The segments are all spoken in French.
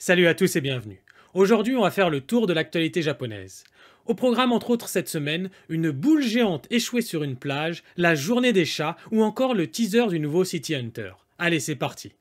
Salut à tous et bienvenue. Aujourd'hui, on va faire le tour de l'actualité japonaise. Au programme, entre autres, cette semaine, une boule géante échouée sur une plage, la journée des chats ou encore le teaser du nouveau City Hunter. Allez, c'est parti.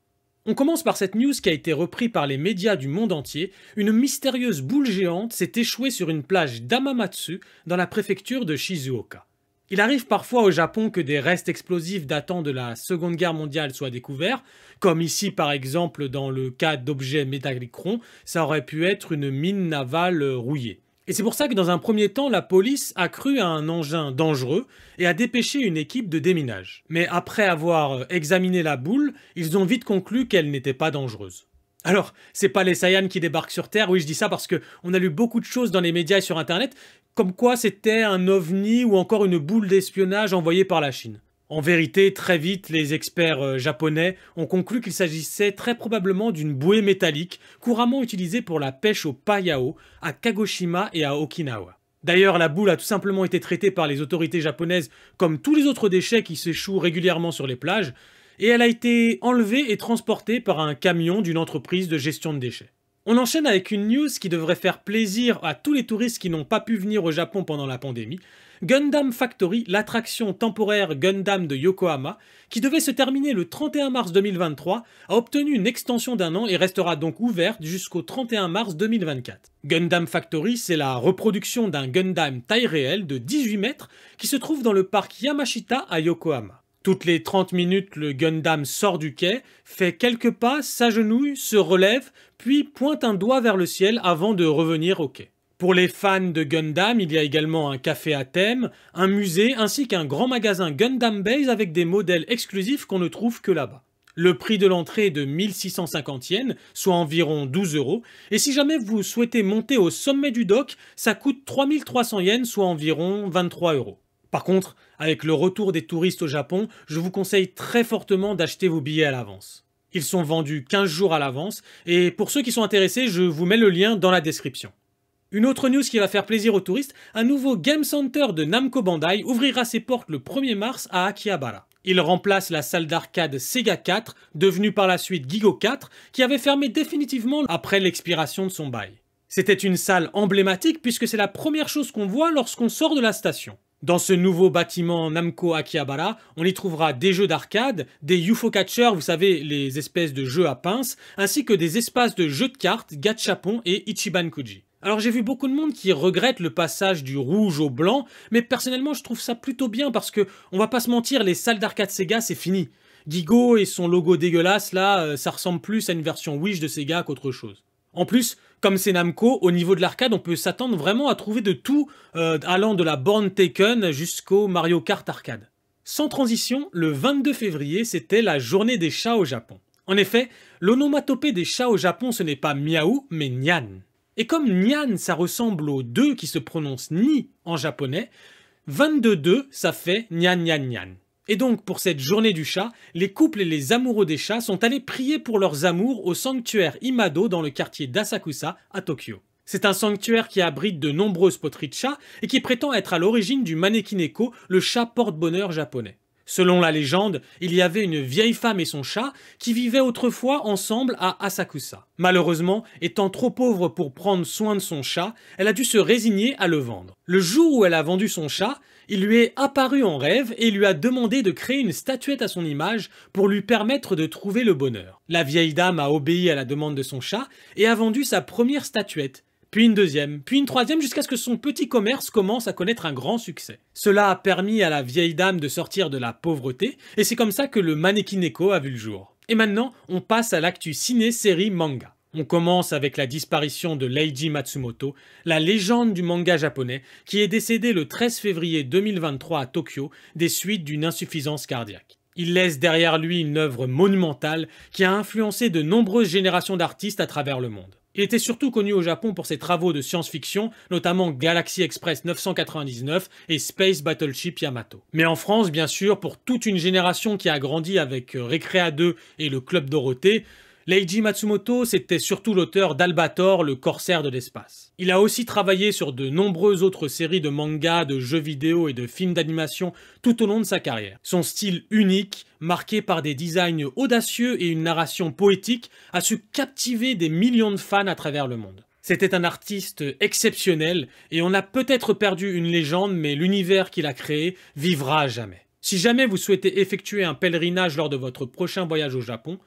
On commence par cette news qui a été reprise par les médias du monde entier. Une mystérieuse boule géante s'est échouée sur une plage d'Amamatsu dans la préfecture de Shizuoka. Il arrive parfois au Japon que des restes explosifs datant de la Seconde Guerre mondiale soient découverts, comme ici par exemple dans le cas d'objets métalliques ronds, ça aurait pu être une mine navale rouillée. Et c'est pour ça que dans un premier temps, la police a cru à un engin dangereux et a dépêché une équipe de déminage. Mais après avoir examiné la boule, ils ont vite conclu qu'elle n'était pas dangereuse. Alors, c'est pas les Saiyans qui débarquent sur Terre, oui je dis ça parce que on a lu beaucoup de choses dans les médias et sur internet, comme quoi c'était un ovni ou encore une boule d'espionnage envoyée par la Chine. En vérité, très vite, les experts japonais ont conclu qu'il s'agissait très probablement d'une bouée métallique couramment utilisée pour la pêche au payao à Kagoshima et à Okinawa. D'ailleurs, la boule a tout simplement été traitée par les autorités japonaises comme tous les autres déchets qui s'échouent régulièrement sur les plages, et elle a été enlevée et transportée par un camion d'une entreprise de gestion de déchets. On enchaîne avec une news qui devrait faire plaisir à tous les touristes qui n'ont pas pu venir au Japon pendant la pandémie. Gundam Factory, l'attraction temporaire Gundam de Yokohama, qui devait se terminer le 31 mars 2023, a obtenu une extension d'un an et restera donc ouverte jusqu'au 31 mars 2024. Gundam Factory, c'est la reproduction d'un Gundam taille réelle de 18 mètres qui se trouve dans le parc Yamashita à Yokohama. Toutes les 30 minutes, le Gundam sort du quai, fait quelques pas, s'agenouille, se relève, puis pointe un doigt vers le ciel avant de revenir au quai. Pour les fans de Gundam, il y a également un café à thème, un musée ainsi qu'un grand magasin Gundam Base avec des modèles exclusifs qu'on ne trouve que là-bas. Le prix de l'entrée est de 1650 yens, soit environ 12 €, et si jamais vous souhaitez monter au sommet du dock, ça coûte 3300 yens, soit environ 23 €. Par contre, avec le retour des touristes au Japon, je vous conseille très fortement d'acheter vos billets à l'avance. Ils sont vendus 15 jours à l'avance, et pour ceux qui sont intéressés, je vous mets le lien dans la description. Une autre news qui va faire plaisir aux touristes, un nouveau Game Center de Namco Bandai ouvrira ses portes le 1er mars à Akihabara. Il remplace la salle d'arcade Sega 4, devenue par la suite Gigo 4, qui avait fermé définitivement après l'expiration de son bail. C'était une salle emblématique puisque c'est la première chose qu'on voit lorsqu'on sort de la station. Dans ce nouveau bâtiment Namco Akihabara, on y trouvera des jeux d'arcade, des UFO Catchers, vous savez, les espèces de jeux à pinces, ainsi que des espaces de jeux de cartes, gachapon et Ichiban Kuji. Alors j'ai vu beaucoup de monde qui regrette le passage du rouge au blanc, mais personnellement je trouve ça plutôt bien parce que, on va pas se mentir, les salles d'arcade Sega c'est fini. Gigo et son logo dégueulasse là, ça ressemble plus à une version Wish de Sega qu'autre chose. En plus, comme c'est Namco, au niveau de l'arcade, on peut s'attendre vraiment à trouver de tout, allant de la borne Taken jusqu'au Mario Kart arcade. Sans transition, le 22 février, c'était la journée des chats au Japon. En effet, l'onomatopée des chats au Japon, ce n'est pas miaou, mais nyan. Et comme nyan, ça ressemble au 2 qui se prononce ni en japonais, 22-2, ça fait nyan nyan nyan. Et donc, pour cette journée du chat, les couples et les amoureux des chats sont allés prier pour leurs amours au sanctuaire Imado dans le quartier d'Asakusa à Tokyo. C'est un sanctuaire qui abrite de nombreuses poteries de chats et qui prétend être à l'origine du Manekineko, le chat porte-bonheur japonais. Selon la légende, il y avait une vieille femme et son chat qui vivaient autrefois ensemble à Asakusa. Malheureusement, étant trop pauvre pour prendre soin de son chat, elle a dû se résigner à le vendre. Le jour où elle a vendu son chat, il lui est apparu en rêve et lui a demandé de créer une statuette à son image pour lui permettre de trouver le bonheur. La vieille dame a obéi à la demande de son chat et a vendu sa première statuette, puis une deuxième, puis une troisième jusqu'à ce que son petit commerce commence à connaître un grand succès. Cela a permis à la vieille dame de sortir de la pauvreté et c'est comme ça que le Manekineko a vu le jour. Et maintenant, on passe à l'actu ciné, série, manga. On commence avec la disparition de Leiji Matsumoto, la légende du manga japonais, qui est décédé le 13 février 2023 à Tokyo des suites d'une insuffisance cardiaque. Il laisse derrière lui une œuvre monumentale qui a influencé de nombreuses générations d'artistes à travers le monde. Il était surtout connu au Japon pour ses travaux de science-fiction, notamment Galaxy Express 999 et Space Battleship Yamato. Mais en France, bien sûr, pour toute une génération qui a grandi avec Recrea 2 et le Club Dorothée, Leiji Matsumoto, c'était surtout l'auteur d'Albator, le corsaire de l'espace. Il a aussi travaillé sur de nombreuses autres séries de mangas, de jeux vidéo et de films d'animation tout au long de sa carrière. Son style unique, marqué par des designs audacieux et une narration poétique, a su captiver des millions de fans à travers le monde. C'était un artiste exceptionnel et on a peut-être perdu une légende, mais l'univers qu'il a créé vivra à jamais. Si jamais vous souhaitez effectuer un pèlerinage lors de votre prochain voyage au Japon,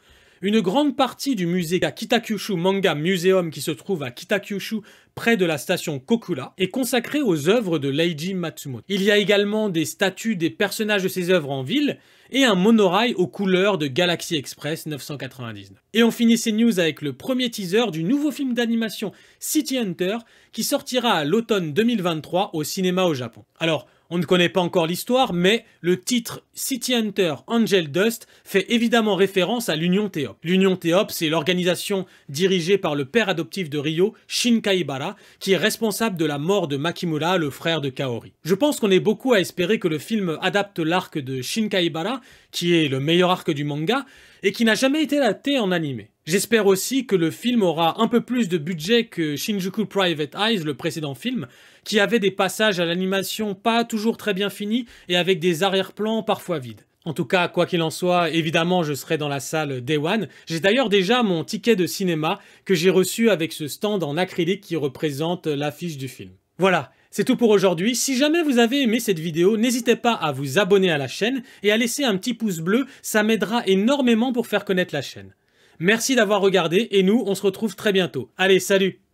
une grande partie du musée Kitakyushu Manga Museum qui se trouve à Kitakyushu près de la station Kokura est consacrée aux œuvres de Leiji Matsumoto. Il y a également des statues des personnages de ses œuvres en ville et un monorail aux couleurs de Galaxy Express 999. Et on finit ces news avec le premier teaser du nouveau film d'animation City Hunter qui sortira à l'automne 2023 au cinéma au Japon. Alors, on ne connaît pas encore l'histoire, mais le titre City Hunter Angel Dust fait évidemment référence à l'Union Théope. L'Union Théope, c'est l'organisation dirigée par le père adoptif de Ryo, Shin Kaibara, qui est responsable de la mort de Makimura, le frère de Kaori. Je pense qu'on est beaucoup à espérer que le film adapte l'arc de Shin Kaibara, qui est le meilleur arc du manga, et qui n'a jamais été adapté en animé. J'espère aussi que le film aura un peu plus de budget que Shinjuku Private Eyes, le précédent film, qui avait des passages à l'animation pas toujours très bien finis et avec des arrière-plans parfois vides. En tout cas, quoi qu'il en soit, évidemment, je serai dans la salle Day One. J'ai d'ailleurs déjà mon ticket de cinéma que j'ai reçu avec ce stand en acrylique qui représente l'affiche du film. Voilà, c'est tout pour aujourd'hui. Si jamais vous avez aimé cette vidéo, n'hésitez pas à vous abonner à la chaîne et à laisser un petit pouce bleu, ça m'aidera énormément pour faire connaître la chaîne. Merci d'avoir regardé et nous, on se retrouve très bientôt. Allez, salut!